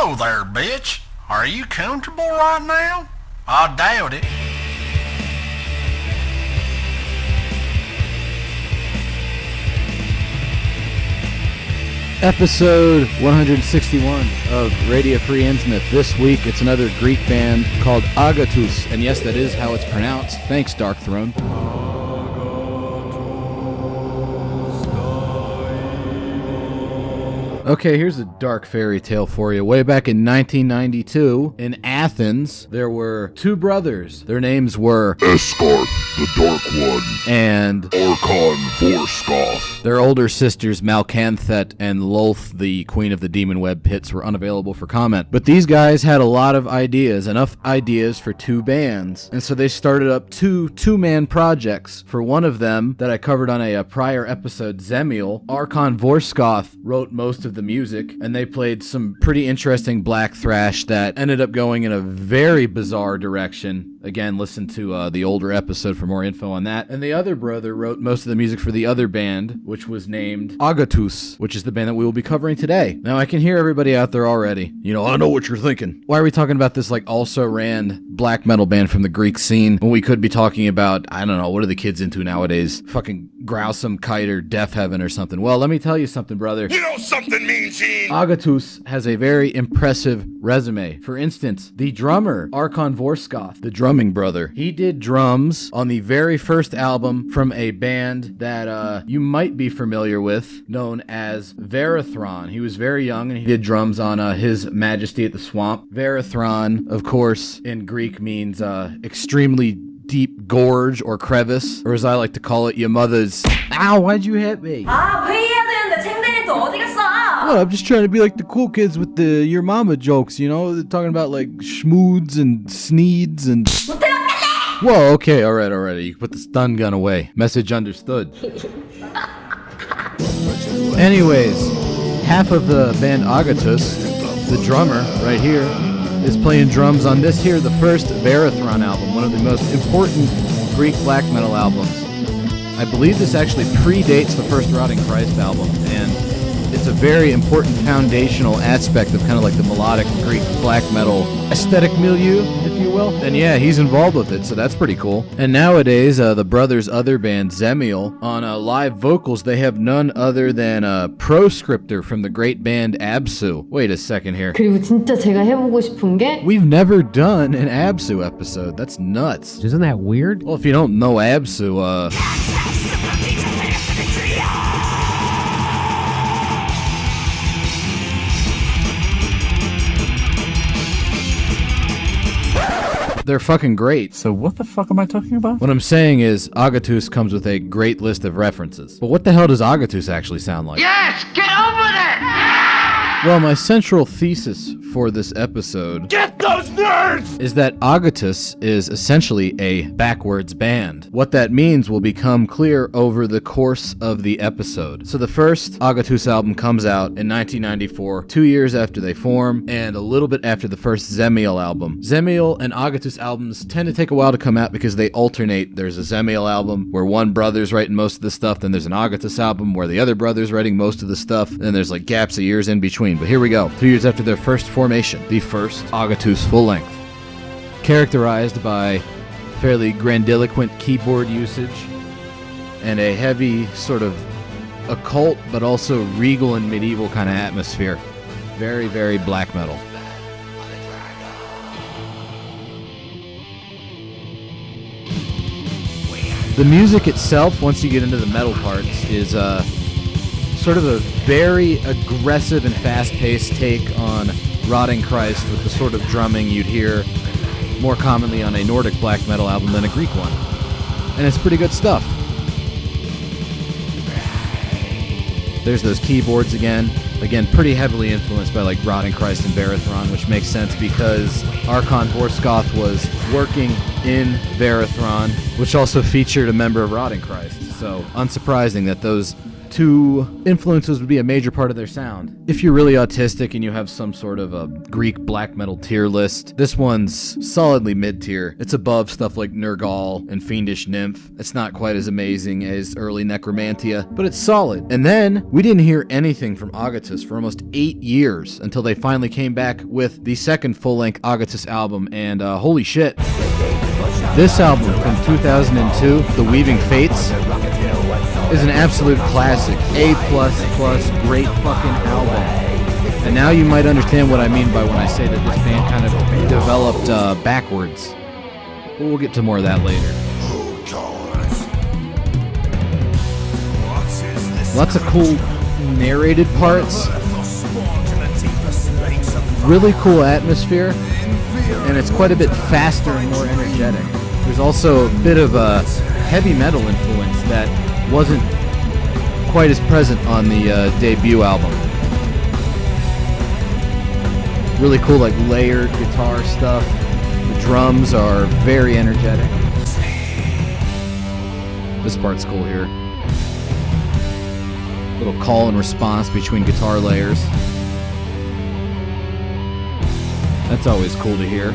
Hello there, bitch. Are you comfortable right now? I doubt it. Episode 161 of Radio Free Innsmouth. This week, it's another Greek band called Agatus. And yes, that is how it's pronounced. Thanks, Dark Throne. Okay, here's a dark fairy tale for you. Way back in 1992, in Athens, there were two brothers. Their names were Escart, the Dark One, and Archon Vorskoth. Their older sisters, Malcanthet and Lolth, the Queen of the Demon Web Pits, were unavailable for comment. But these guys had a lot of ideas, enough ideas for two bands. And so they started up two-man projects. For one of them, that I covered on a prior episode, Zemiel, Archon Vorskoth wrote most of the music, and they played some pretty interesting black thrash that ended up going in a very bizarre direction. Again, listen to the older episode for more info on that. And the other brother wrote most of the music for the other band, which was named Agatus, which is the band that we will be covering today. Now, I can hear everybody out there already. I know what you're thinking. Why are we talking about this also-ran black metal band from the Greek scene when we could be talking about, I don't know, what are the kids into nowadays? Fucking Growsome Kite or Death Heaven or something. Well, let me tell you something, brother. You know something, Mean Gene? Agatus has a very impressive resume. For instance, the drummer, Archon Vorskoth, the drumming brother, he did drums on the very first album from a band that you might be familiar with, known as Verathron. He was very young and he did drums on His Majesty at the Swamp. Verathron, of course, in Greek means extremely deep gorge or crevice, or as I like to call it, your mother's... Ow, why'd you hit me? 회의해야 되는데 쟁쟁이 또 어디 갔어? Well, I'm just trying to be like the cool kids with the your mama jokes, They're talking about like schmoods and sneeds and... Whoa, okay, alright. You can put the stun gun away. Message understood. Anyways, half of the band Agatus, the drummer right here, is playing drums on this here, the first Verathron album, one of the most important Greek black metal albums. I believe this actually predates the first Rotting Christ album, and it's a very important foundational aspect of kind of like the melodic Greek black metal aesthetic milieu, if you will. And yeah, he's involved with it, so that's pretty cool. And nowadays, the brothers' other band, Zemiel, on live vocals, they have none other than Proscriptor from the great band Absu. Wait a second here. 그리고 진짜 제가 해보고 싶은 게 We've never done an Absu episode. That's nuts. Isn't that weird? Well, if you don't know Absu, they're fucking great. So what the fuck am I talking about? What I'm saying is, Agatus comes with a great list of references. But what the hell does Agatus actually sound like? Yes, get over it! Well, my central thesis for this episode... Get those nerds! ...is that Agatus is essentially a backwards band. What that means will become clear over the course of the episode. So the first Agatus album comes out in 1994, 2 years after they form, and a little bit after the first Zemiel album. Zemiel and Agatus albums tend to take a while to come out because they alternate. There's a Zemiel album where one brother's writing most of the stuff, then there's an Agatus album where the other brother's writing most of the stuff, and then there's like gaps of years in between. But here we go. 2 years after their first formation, the first Agatus full length. Characterized by fairly grandiloquent keyboard usage and a heavy sort of occult but also regal and medieval kind of atmosphere. Very, very black metal. The music itself, once you get into the metal parts, is sort of a very aggressive and fast-paced take on Rotting Christ with the sort of drumming you'd hear more commonly on a Nordic black metal album than a Greek one. And it's pretty good stuff. There's those keyboards again. Again, pretty heavily influenced by like Rotting Christ and Verathron, which makes sense because Archon Vorskoth was working in Verathron, which also featured a member of Rotting Christ. So unsurprising that those two influences would be a major part of their sound. If you're really autistic and you have some sort of a Greek black metal tier list, this one's solidly mid-tier. It's above stuff like Nergal and Fiendish Nymph. It's not quite as amazing as early Necromantia, but it's solid. And then, we didn't hear anything from Agatus for almost 8 years until they finally came back with the second full-length Agatus album, and holy shit. This album from 2002, The Weaving Fates, is an absolute classic. A++, great fucking album. And now you might understand what I mean by when I say that this band kind of developed backwards. But we'll get to more of that later. Lots of cool narrated parts. Really cool atmosphere. And it's quite a bit faster and more energetic. There's also a bit of a heavy metal influence that wasn't quite as present on the debut album. Really cool, like layered guitar stuff. The drums are very energetic. This part's cool here. Little call and response between guitar layers. That's always cool to hear.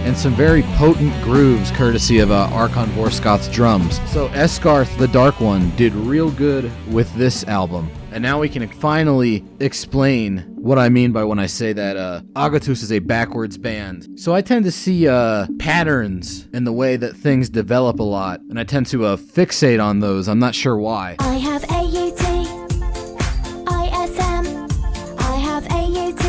And some very potent grooves courtesy of Archon Vorskoth's drums. So Esgarth, the Dark One, did real good with this album. And now we can finally explain what I mean by when I say that Agatus is a backwards band. So I tend to see patterns in the way that things develop a lot, and I tend to fixate on those. I'm not sure why. I have AUT, ISM. I have AUT,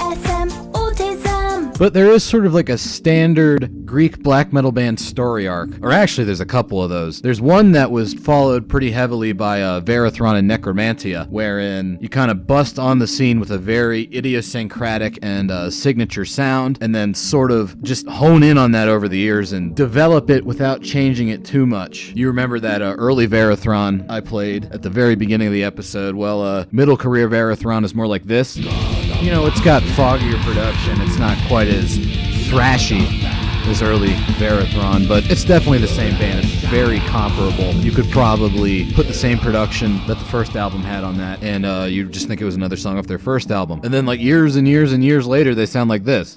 ISM, autism. But there is sort of like a standard Greek black metal band story arc. Or actually, there's a couple of those. There's one that was followed pretty heavily by Verathron and Necromantia, wherein you kind of bust on the scene with a very idiosyncratic and signature sound, and then sort of just hone in on that over the years and develop it without changing it too much. You remember that early Verathron I played at the very beginning of the episode? Well, middle career Verathron is more like this. You know, it's got foggier production. It's not quite as thrashy as early Verathron, but it's definitely the same band. It's very comparable. You could probably put the same production that the first album had on that, and you just think it was another song off their first album. And then like years and years and years later, they sound like this.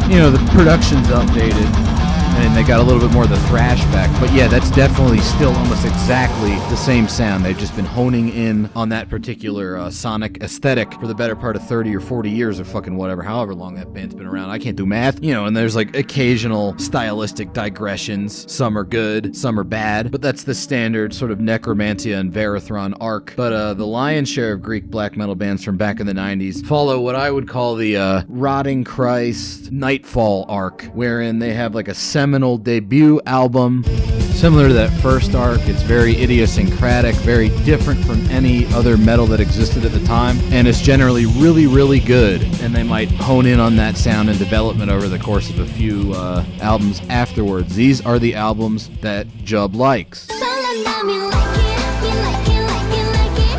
You know, the production's updated, and they got a little bit more of the thrash back. But yeah, that's definitely still almost exactly the same sound. They've just been honing in on that particular sonic aesthetic for the better part of 30 or 40 years or fucking whatever, however long that band's been around. I can't do math. You know, and there's like occasional stylistic digressions. Some are good, some are bad. But that's the standard sort of Necromantia and Verathron arc. But the lion's share of Greek black metal bands from back in the 90s follow what I would call the Rotting Christ Nightfall arc, wherein they have like a seminal debut album. Similar to that first arc, it's very idiosyncratic, very different from any other metal that existed at the time, and it's generally really, really good. And they might hone in on that sound and development over the course of a few albums afterwards. These are the albums that Jub likes.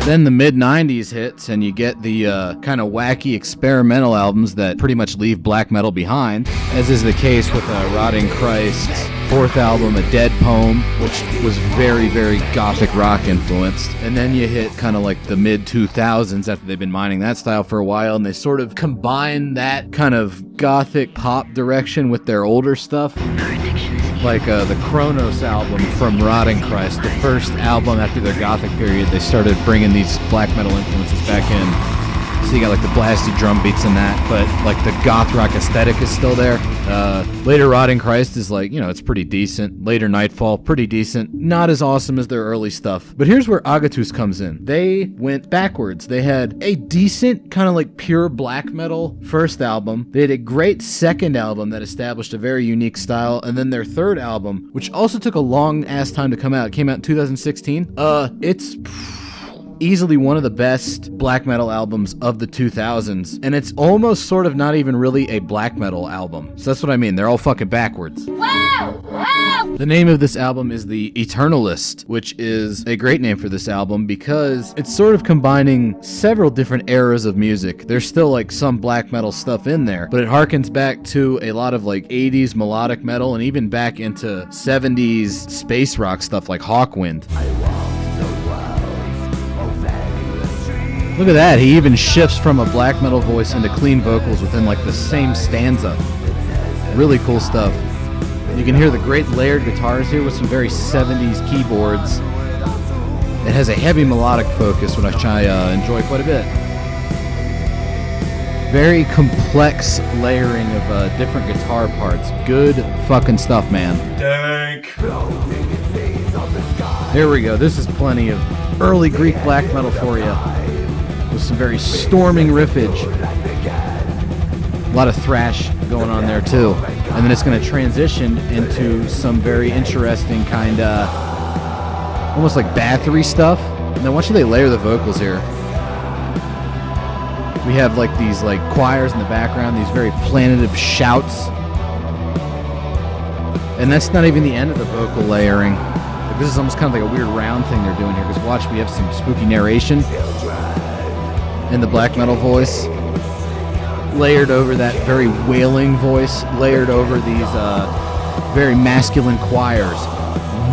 Then the mid-90s hits, and you get the kind of wacky experimental albums that pretty much leave black metal behind, as is the case with Rotting Christ's fourth album, A Dead Poem, which was very, very gothic rock influenced. And then you hit kind of like the mid-2000s after they've been mining that style for a while, and they sort of combine that kind of gothic pop direction with their older stuff. Like the Kronos album from Rotting Christ, the first album after their gothic period, they started bringing these black metal influences back in. So you got like the blasty drum beats in that, but like the goth rock aesthetic is still there. Later Rotting Christ is like, you know, it's pretty decent. Later Nightfall, pretty decent. Not as awesome as their early stuff. But here's where Agatus comes in. They went backwards. They had a decent kind of like pure black metal first album. They had a great second album that established a very unique style. And then their third album, which also took a long ass time to come out. It came out in 2016. It's easily one of the best black metal albums of the 2000s, and it's almost sort of not even really a black metal album. So that's what I mean, they're all fucking backwards. Wow! Wow! The name of this album is The Eternalist, which is a great name for this album because it's sort of combining several different eras of music. There's still like some black metal stuff in there, but it harkens back to a lot of like 80s melodic metal and even back into 70s space rock stuff like Hawkwind. Look at that, he even shifts from a black metal voice into clean vocals within like the same stanza. Really cool stuff. You can hear the great layered guitars here with some very 70s keyboards. It has a heavy melodic focus, which I enjoy quite a bit. Very complex layering of different guitar parts. Good fucking stuff, man. Dank. There we go. This is plenty of early Greek black metal for you. With some very storming riffage. A lot of thrash going on there too. And then it's going to transition into some very interesting kind of almost like battery stuff. And then watch how they layer the vocals here. We have like these like choirs in the background, these very plaintive shouts. And that's not even the end of the vocal layering. Like, this is almost kind of like a weird round thing they're doing here, because watch, we have some spooky narration in the black metal voice, layered over that very wailing voice, layered over these very masculine choirs.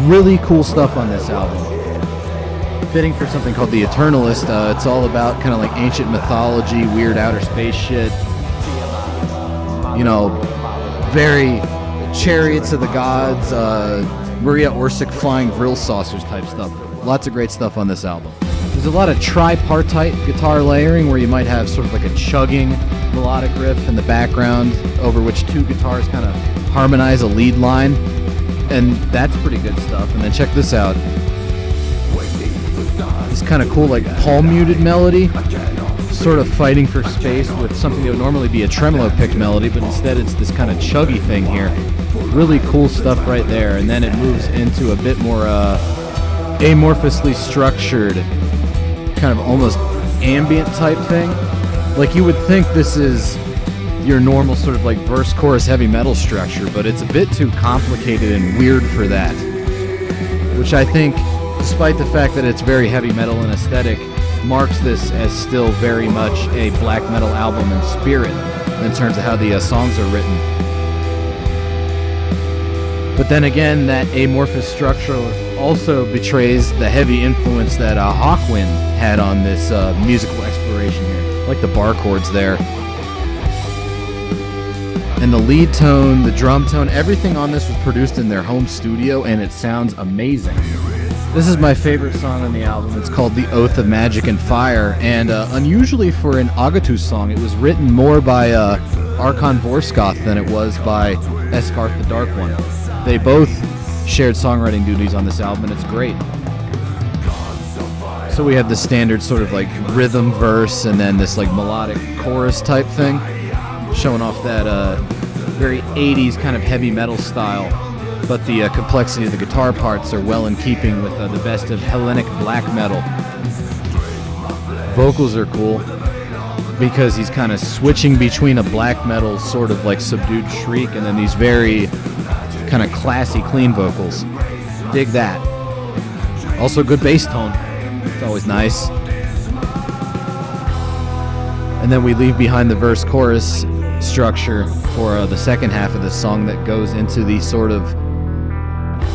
Really cool stuff on this album. Fitting for something called The Eternalist. It's all about kind of like ancient mythology, weird outer space shit. You know, very Chariots of the Gods, Maria Orsic flying grill saucers type stuff. Lots of great stuff on this album. There's a lot of tripartite guitar layering where you might have sort of like a chugging melodic riff in the background over which two guitars kind of harmonize a lead line. And that's pretty good stuff. And then check this out. This kind of cool like palm muted melody, sort of fighting for space with something that would normally be a tremolo pick melody, but instead it's this kind of chuggy thing here. Really cool stuff right there. And then it moves into a bit more amorphously structured, kind of almost ambient type thing. Like you would think this is your normal sort of like verse chorus heavy metal structure, but it's a bit too complicated and weird for that. Which I think, despite the fact that it's very heavy metal in aesthetic, marks this as still very much a black metal album in spirit in terms of how the songs are written. But then again, that amorphous structure also betrays the heavy influence that Hawkwind had on this musical exploration here. Like the bar chords there. And the lead tone, the drum tone, everything on this was produced in their home studio, and it sounds amazing. This is my favorite song on the album. It's called The Oath of Magic and Fire, and unusually for an Agatus song, it was written more by Archon Vorskoth than it was by Eskarth the Dark One. They both shared songwriting duties on this album, and it's great. So we have the standard sort of like rhythm verse and then this like melodic chorus type thing, showing off that very 80s kind of heavy metal style, but the complexity of the guitar parts are well in keeping with the best of Hellenic black metal. Vocals are cool because he's kind of switching between a black metal sort of like subdued shriek and then these very kind of classy clean vocals. Dig that. Also good bass tone. It's always nice. And then we leave behind the verse chorus structure for the second half of the song that goes into the sort of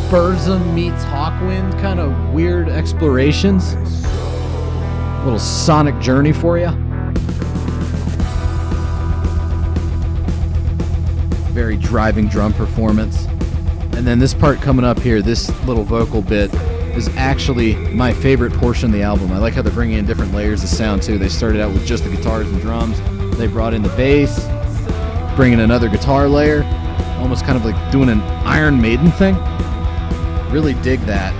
Burzum meets Hawkwind kind of weird explorations. A little sonic journey for you. Very driving drum performance. And then this part coming up here, this little vocal bit, is actually my favorite portion of the album. I like how they're bringing in different layers of sound too. They started out with just the guitars and drums. They brought in the bass, bringing another guitar layer, almost kind of like doing an Iron Maiden thing. Really dig that.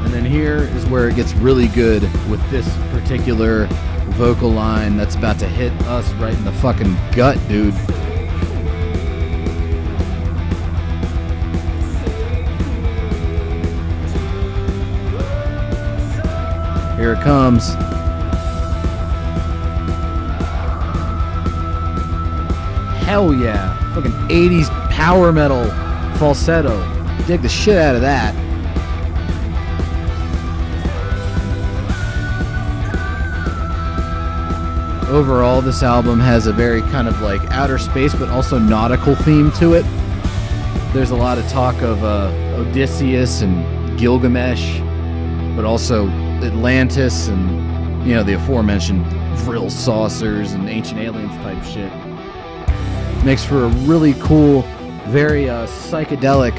And then here is where it gets really good with this particular vocal line that's about to hit us right in the fucking gut, dude. Here it comes. Hell yeah. Fucking 80s power metal falsetto. Dig the shit out of that. Overall, this album has a very kind of like outer space but also nautical theme to it. There's a lot of talk of Odysseus and Gilgamesh, but also Atlantis and, you know, the aforementioned Vril saucers and ancient aliens type shit. Makes for a really cool, very psychedelic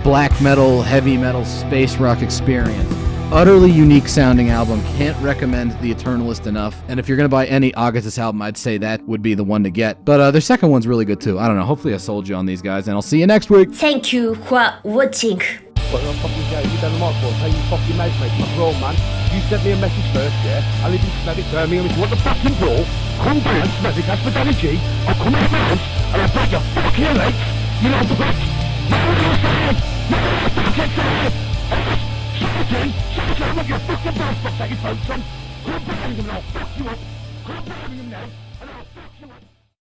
black metal, heavy metal, space rock experience. Utterly unique sounding album. Can't recommend The Eternalist enough. And if you're going to buy any Agatus album, I'd say that would be the one to get. But their second one's really good too. I don't know. Hopefully I sold you on these guys, and I'll see you next week. Thank you for watching. What the fucking hell? You done the mic for? How you fucking mate, my bro, man? You sent me a message first, yeah? I live in Slavic Birmingham. If you want the fucking bro, come down, Slavic, that's for Danny G. I'll come down and I'll break your fucking legs. You know the bitch. You know what I'm saying? You know what I'm fucking saying? I'm like your fucking bro, fuck that, you folks, son. Come down and I'll fuck you up. Come down and now, and I'll fuck you up.